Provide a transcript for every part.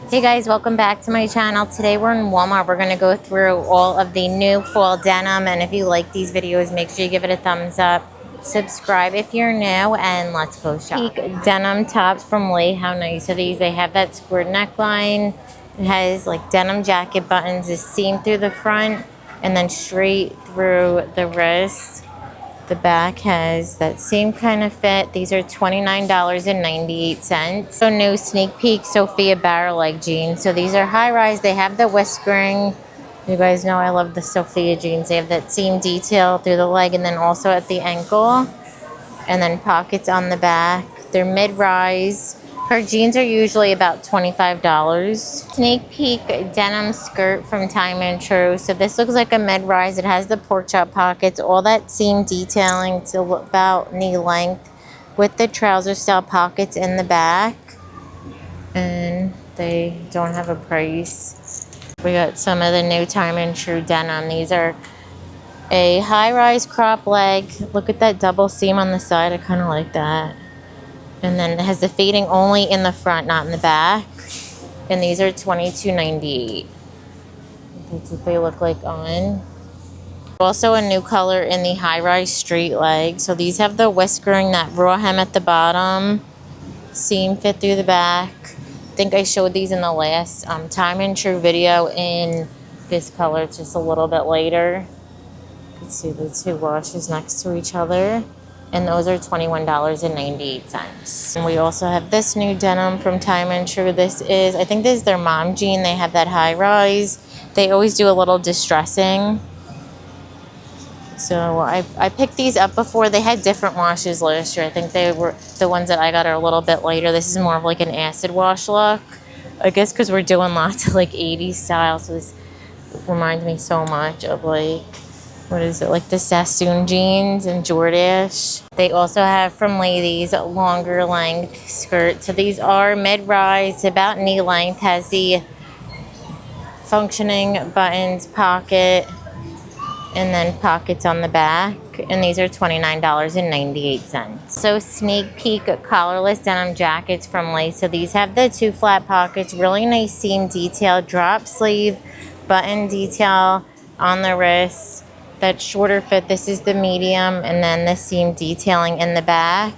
Hey guys, welcome back to my channel. Today we're in Walmart. We're going to go through all of the new fall denim, and if you like these videos, make sure you give it a thumbs up. Subscribe if you're new, and let's go shop. Peak denim tops from Lee. How nice are these? They have that squared neckline. It has like denim jacket buttons, is seam through the front and then straight through the wrist. The back has that same kind of fit. These are $29.98. So new sneak peek Sophia barrel leg jeans. So these are high rise. They have the whiskering. You guys know I love the Sophia jeans. They have that seam detail through the leg and then also at the ankle. And then pockets on the back. They're mid-rise. Her jeans are usually about $25. Sneak peek denim skirt from Time and True. So this looks like a mid-rise. It has the pork chop pockets, all that seam detailing to about knee length with the trouser style pockets in the back. And they don't have a price. We got some of the new Time and True denim. These are a high-rise crop leg. Look at that double seam on the side. I kind of like that. And then it has the fading only in the front, not in the back. And these are $22.98. That's what they look like on. Also a new color in the high-rise straight leg. So these have the whiskering, that raw hem at the bottom. Seam fit through the back. I think I showed these in the last Time and True video in this color. It's just a little bit later. You can see the two washes next to each other. And those are $21.98. And we also have this new denim from Time and True. This is, I think this is their mom jean. They have that high rise. They always do a little distressing. So I picked these up before. They had different washes last year. I think they were, the ones that I got are a little bit later. This is more of like an acid wash look. I guess because we're doing lots of like 80s style. So this reminds me so much of like, what is it, like the Sassoon jeans and Jordache. They also have from ladies longer length skirts. So these are mid-rise, about knee length, has the functioning buttons, pocket, and then pockets on the back. And these are $29.98. So sneak peek collarless denim jackets from Lee. So these have the two flat pockets, really nice seam detail, drop sleeve, button detail on the wrist. That shorter fit, this is the medium, and then the seam detailing in the back.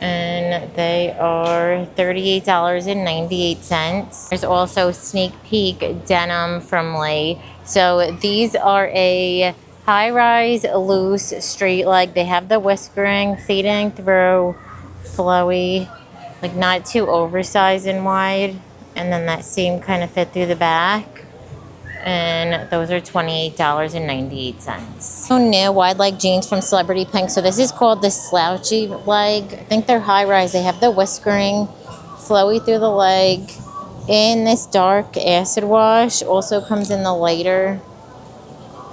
And they are $38.98. There's also sneak peek denim from Lee. So these are a high-rise, loose, straight leg. They have the whiskering, fading through, flowy, like not too oversized and wide. And then that seam kind of fit through the back. And those are $28.98. So new wide leg jeans from Celebrity Pink. So this is called the slouchy leg. I think they're high rise. They have the whiskering, flowy through the leg, in this dark acid wash. Also comes in the lighter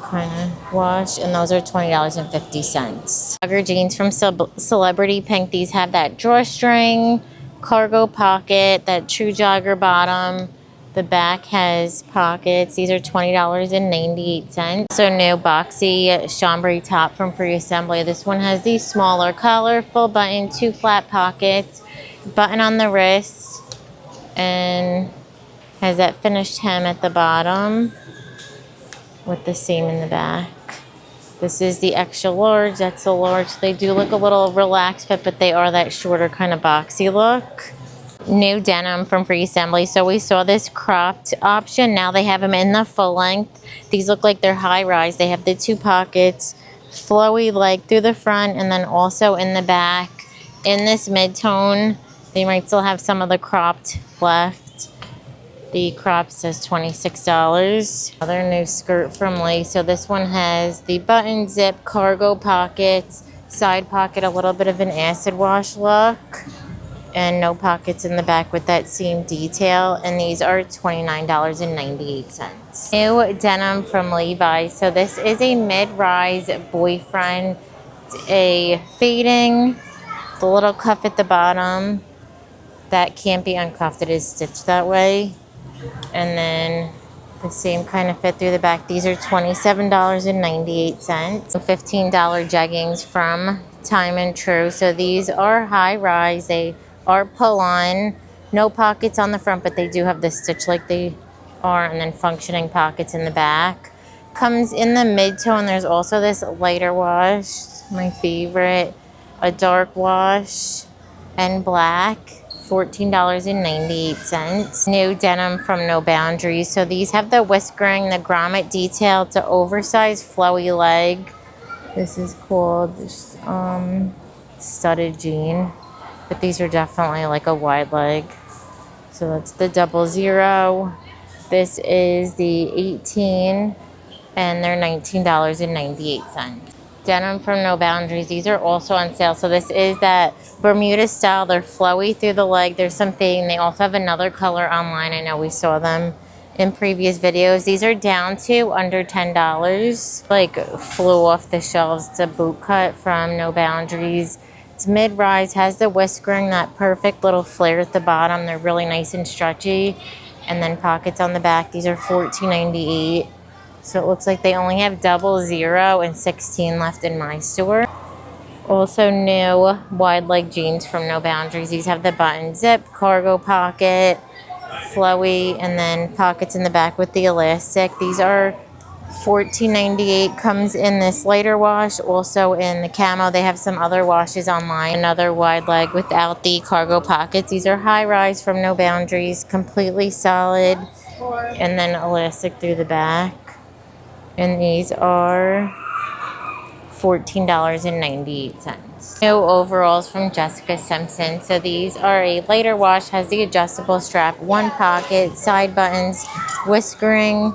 kind of wash, and those are $20.50. Jogger jeans from Celebrity Pink. These have that drawstring, cargo pocket, that true jogger bottom. The back has pockets. These are $20.98. So new boxy chambray top from Pre-Assembly. This one has the smaller collar, full button, two flat pockets, button on the wrist, and has that finished hem at the bottom with the seam in the back. This is the extra large. That's the large. They do look a little relaxed fit, but they are that shorter kind of boxy look. New denim from Pre-Assembly. So we saw this cropped option. Now they have them in the full length. These look like they're high rise. They have the two pockets, flowy leg through the front, and then also in the back. In this mid-tone, they might still have some of the cropped left. The crop says $26. Another new skirt from Lee. So this one has the button zip, cargo pockets, side pocket, a little bit of an acid wash look. And no pockets in the back with that seam detail. And these are $29.98. New denim from Levi's. So this is a mid-rise boyfriend. It's a fading, the little cuff at the bottom. That can't be uncuffed. It is stitched that way. And then the same kind of fit through the back. These are $27.98. $15 jeggings from Time and True. So these are high rise. They are pull-on, No pockets on the front, but they do have this stitch like they are, and then functioning pockets in the back. Comes in the mid-tone. There's also this lighter wash, my favorite, a dark wash and black. $14.98. New denim from No Boundaries. So these have the whiskering, the grommet detail. It's an oversized flowy leg. This is called studded jean, but these are definitely like a wide leg. So that's the 00. This is the 18, and they're $19.98. Denim from No Boundaries. These are also on sale. So this is that Bermuda style. They're flowy through the leg. There's some fading. They also have another color online. I know we saw them in previous videos. These are down to under $10. Like flew off the shelves. It's a boot cut from No Boundaries. It's mid-rise, has the whiskering, that perfect little flare at the bottom. They're really nice and stretchy. And then pockets on the back. These are $14.98. So it looks like they only have 00 and 16 left in my store. Also new wide leg jeans from No Boundaries. These have the button zip, cargo pocket, flowy, and then pockets in the back with the elastic. These are $14.98. Comes in this lighter wash, also in the camo. They have some other washes online. Another wide leg without the cargo pockets. These are high rise from No Boundaries, completely solid, and then elastic through the back. And these are $14.98. New overalls from Jessica Simpson. So these are a lighter wash, has the adjustable strap, one pocket, side buttons, whiskering,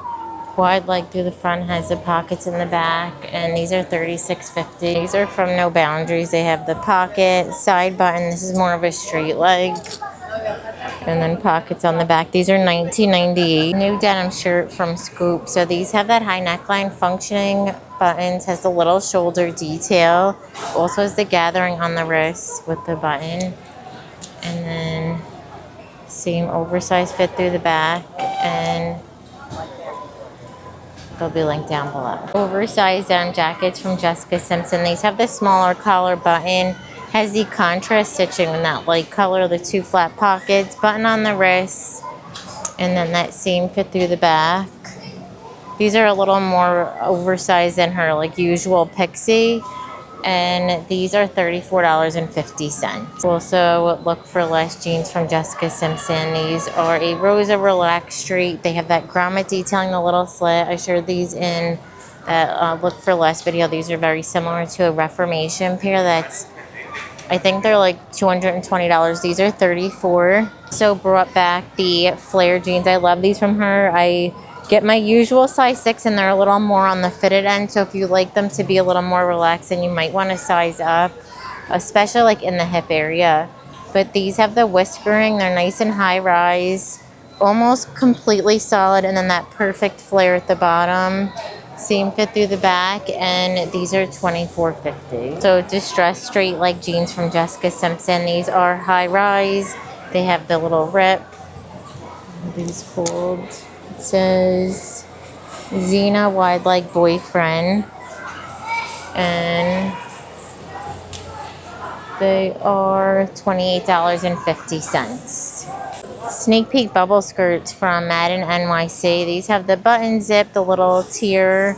wide leg through the front, has the pockets in the back, and these are $36.50. These are from No Boundaries. They have the pocket, side button. This is more of a straight leg. And then pockets on the back. These are $19.98. New denim shirt from Scoop. So these have that high neckline, functioning buttons, has the little shoulder detail. Also has the gathering on the wrist with the button. And then same oversized fit through the back, and they'll be linked down below. Oversized down jackets from Jessica Simpson. These have the smaller collar button. Has the contrast stitching in that light color, the two flat pockets, button on the wrist, and then that same fit through the back. These are a little more oversized than her like usual pixie, and these are $34.50. Also look for less jeans from Jessica Simpson. These are a Rosa Relaxed Straight. They have that grommet detailing, the little slit. I shared these in that look for less video. These are very similar to a Reformation pair that's, I think they're like $220. These are $34. So brought back the flare jeans. I love these from her. I get my usual size 6, and they're a little more on the fitted end. So if you like them to be a little more relaxed, then you might want to size up, especially like in the hip area. But these have the whiskering. They're nice and high rise, almost completely solid, and then that perfect flare at the bottom. Seam fit through the back, and these are $24.50. So distressed straight leg jeans from Jessica Simpson. These are high rise. They have the little rip. What are these called? It says Xena wide leg boyfriend, and they are $28.50. Sneak peek bubble skirts from Madden NYC. These have the button zip, the little tier.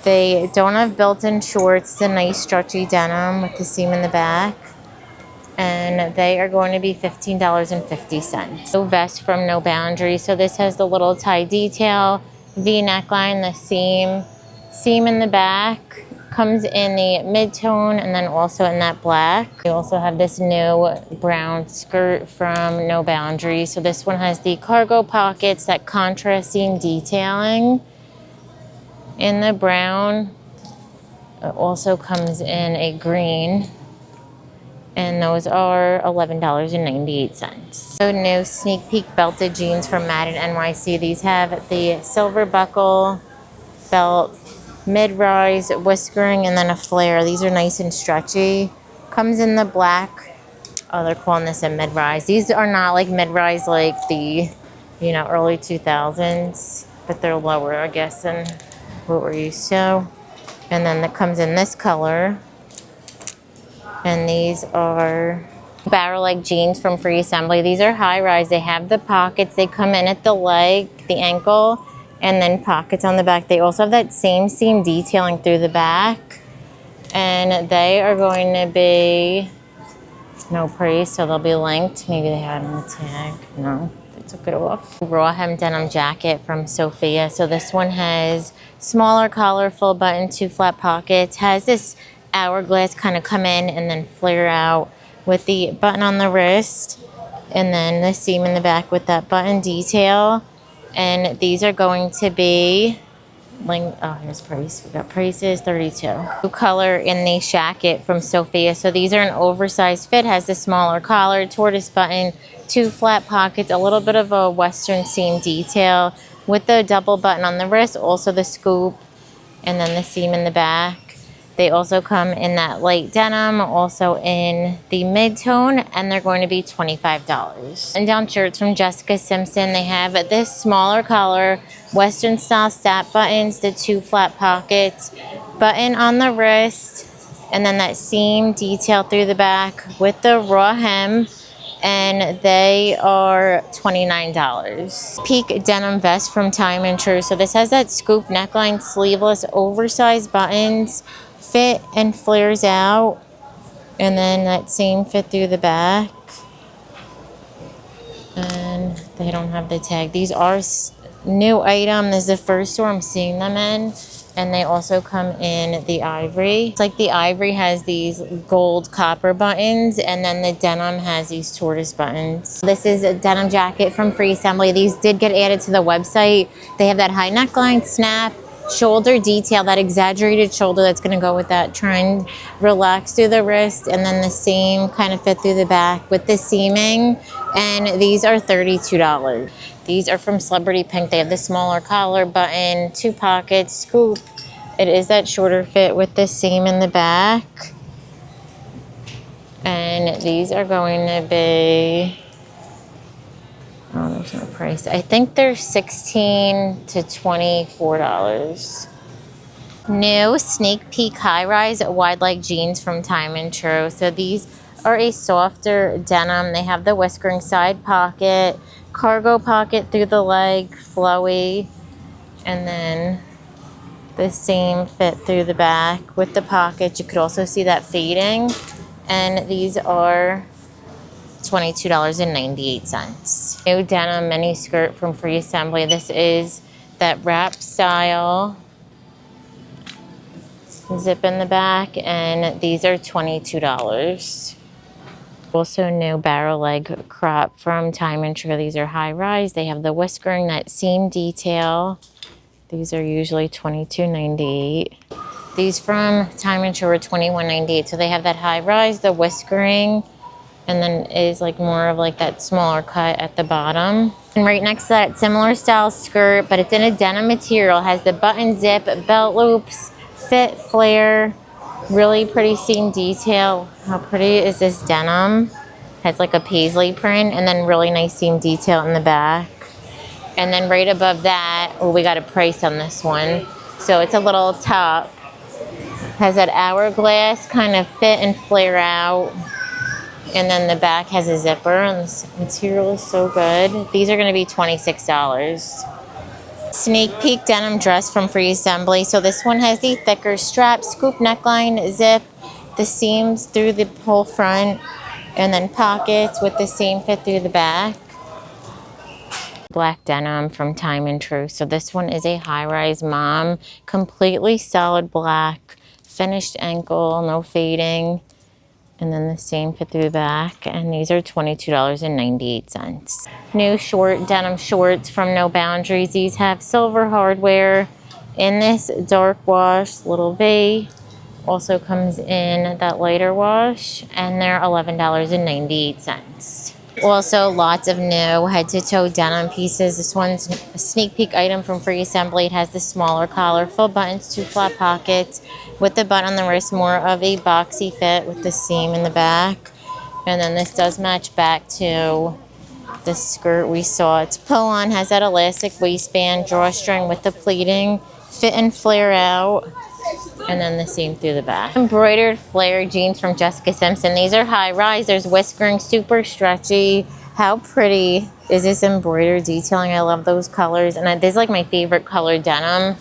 They don't have built-in shorts. It's a nice stretchy denim with the seam in the back. And they are going to be $15.50. So vest from No Boundaries. So this has the little tie detail, V neckline, the seam in the back. Comes in the mid-tone and then also in that black. We also have this new brown skirt from No Boundaries. So this one has the cargo pockets, that contrasting detailing in the brown. It also comes in a green, and those are $11.98. So new sneak peek belted jeans from Madden NYC. These have the silver buckle belt, mid-rise, whiskering, and then a flare. These are nice and stretchy. Comes in the black. Oh, they're calling this a mid-rise. These are not like mid-rise like the, early 2000s, but they're lower, I guess, than what we're used to. And then that comes in this color. And these are Barrel leg jeans from Free Assembly. These are high rise. They have the pockets. They come in at the leg, the ankle, and then pockets on the back. They also have that same seam detailing through the back. And they are going to be no price, so they'll be linked. Maybe they had on the tag. No, they took it off. Raw hem denim jacket from Sophia. So this one has smaller collar, full button, 2 flat pockets. Has this hourglass kind of come in and then flare out with the button on the wrist. And then the seam in the back with that button detail. And these are going to be here's price. We got prices, 32. New color in the jacket from Sophia. So these are an oversized fit, has the smaller collar, tortoise button, 2 flat pockets, a little bit of a western seam detail with the double button on the wrist, also the scoop, and then the seam in the back. They also come in that light denim, also in the mid-tone, and they're going to be $25. And down shirts from Jessica Simpson. They have this smaller collar, western style snap buttons, the 2 flat pockets, button on the wrist, and then that seam detail through the back with the raw hem. And they are $29. Peak denim vest from Time and True. So this has that scoop neckline, sleeveless, oversized buttons, fit and flares out, and then that same fit through the back. And they don't have the tag. These are new item. This is the first store I'm seeing them in. And they also come in the ivory. It's like the ivory has these gold copper buttons, and then the denim has these tortoise buttons. This is a denim jacket from Free Assembly. These did get added to the website. They have that high neckline, snap, shoulder detail, that exaggerated shoulder that's going to go with that trend, relax through the wrist, and then the same kind of fit through the back with the seaming. And these are $32. These are from Celebrity Pink. They have the smaller collar, button, 2 pockets, scoop. It is that shorter fit with the seam in the back. And these are going to be, oh, there's no price. I think they're $16 to $24. New sneak peek high rise wide leg jeans from Time and True. So these are a softer denim. They have the whiskering side pocket, cargo pocket through the leg, flowy, and then the same fit through the back with the pockets. You could also see that fading. And these are $22.98. New denim mini skirt from Free Assembly. This is that wrap style. Zip in the back, and these are $22. Also new barrel leg crop from Time and True. These are high rise. They have the whiskering, that seam detail. These are usually $22.98. These from Time and True are $21.98. So they have that high rise, the whiskering, and then is like more of like that smaller cut at the bottom. And right next to that, similar style skirt, but it's in a denim material. Has the button zip, belt loops, fit, flare, really pretty seam detail. How pretty is this denim? Has like a paisley print, and then really nice seam detail in the back. And then right above that, oh, we got a price on this one. So it's a little top. Has that hourglass kind of fit and flare out. And then the back has a zipper, and this material is so good. These are going to be $26. Sneak peek denim dress from Free Assembly. So this one has the thicker strap, scoop neckline, zip, the seams through the whole front, and then pockets with the same fit through the back. Black denim from Time and True. So this one is a high-rise mom, completely solid black, finished ankle, no fading. And then the same fit through the back. And these are $22.98. New short denim shorts from No Boundaries. These have silver hardware in this dark wash, little V. Also comes in that lighter wash. And they're $11.98. Also, lots of new head-to-toe denim pieces. This one's a sneak peek item from Free Assembly. It has the smaller collar, full buttons, 2 flat pockets, with the button on the wrist, more of a boxy fit with the seam in the back. And then this does match back to the skirt we saw. It's pull-on, has that elastic waistband, drawstring with the pleating, fit and flare out. And then the seam through the back. Embroidered flare jeans from Jessica Simpson. These are high rise. There's whiskering, super stretchy. How pretty is this embroidered detailing? I love those colors. And this is like my favorite color denim.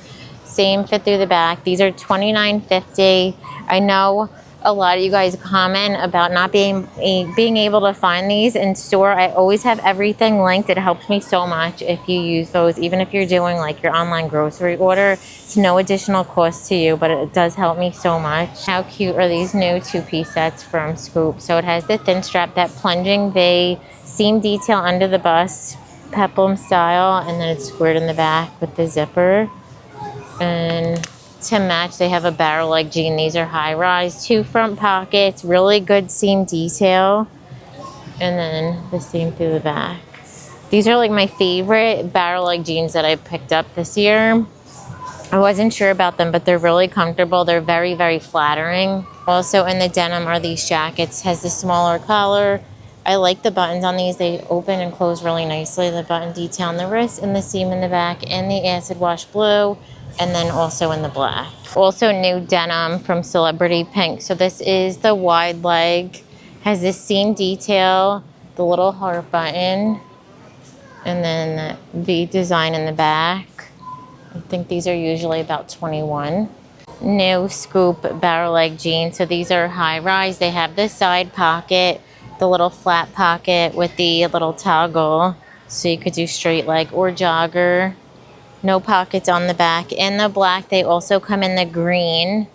Same fit through the back. These are $29.50. I know a lot of you guys comment about not being able to find these in store. I always have everything linked. It helps me so much if you use those, even if you're doing like your online grocery order. It's no additional cost to you, but it does help me so much. How cute are these new two-piece sets from Scoop? So it has the thin strap, that plunging V, seam detail under the bust, peplum style, and then it's squared in the back with the zipper. And to match, they have a barrel leg jean. These are high rise, 2 front pockets, really good seam detail, and then the seam through the back. These are like my favorite barrel leg jeans that I picked up this year. I wasn't sure about them, but they're really comfortable. They're very, very flattering. Also in the denim are these jackets. Has the smaller collar. I like the buttons on these. They open and close really nicely. The button detail on the wrist and the seam in the back, and the acid wash blue, and then also in the black. Also new denim from Celebrity Pink. So this is the wide leg. Has this seam detail, the little heart button, and then the V design in the back. I think these are usually about $21. New Scoop barrel leg jeans. So these are high rise. They have the side pocket, the little flat pocket with the little toggle. So you could do straight leg or jogger. No pockets on the back. In the black, they also come in the green.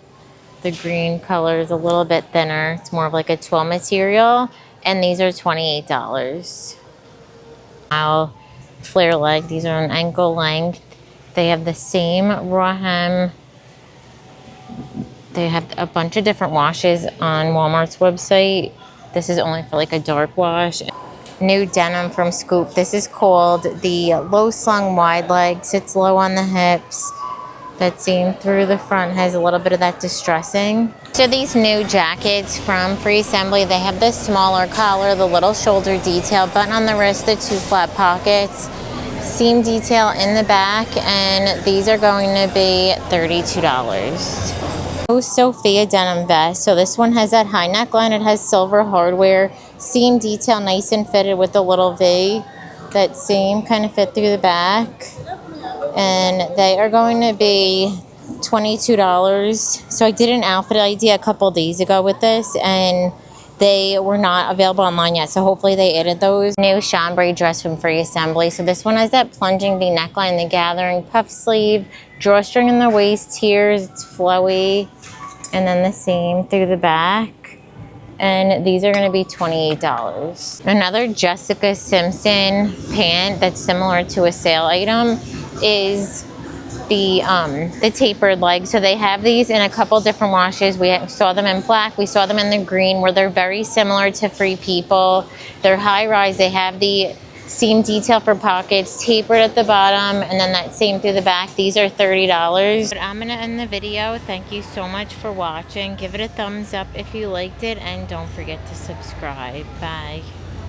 The green color is a little bit thinner. It's more of like a twill material. And these are $28. Now, flare leg. These are an ankle length. They have the same raw hem. They have a bunch of different washes on Walmart's website. This is only for like a dark wash. New denim from Scoop. This is called the low slung wide leg. Sits low on the hips. That seam through the front has a little bit of that distressing. So these new jackets from Free Assembly, they have this smaller collar, the little shoulder detail, button on the wrist, the 2 flat pockets, seam detail in the back, and these are going to be $32. Sophia denim vest. So this one has that high neckline. It has silver hardware, seam detail nice and fitted with a little V. That seam kind of fit through the back. And they are going to be $22. So I did an outfit idea a couple days ago with this, and they were not available online yet, so hopefully they added those. New chambray dress from Free Assembly. So this one has that plunging V neckline, the gathering puff sleeve, drawstring in the waist, tiers, it's flowy, and then the seam through the back. And these are going to be $28. Another Jessica Simpson pant that's similar to a sale item is the tapered leg. So they have these in a couple different washes. We saw them in black, we saw them in the green, where they're very similar to Free People. They're high rise. They have the seam detail for pockets, tapered at the bottom, and then that seam through the back. These are $30. But I'm gonna end the video. Thank you so much for watching. Give it a thumbs up if you liked it, and don't forget to subscribe. Bye.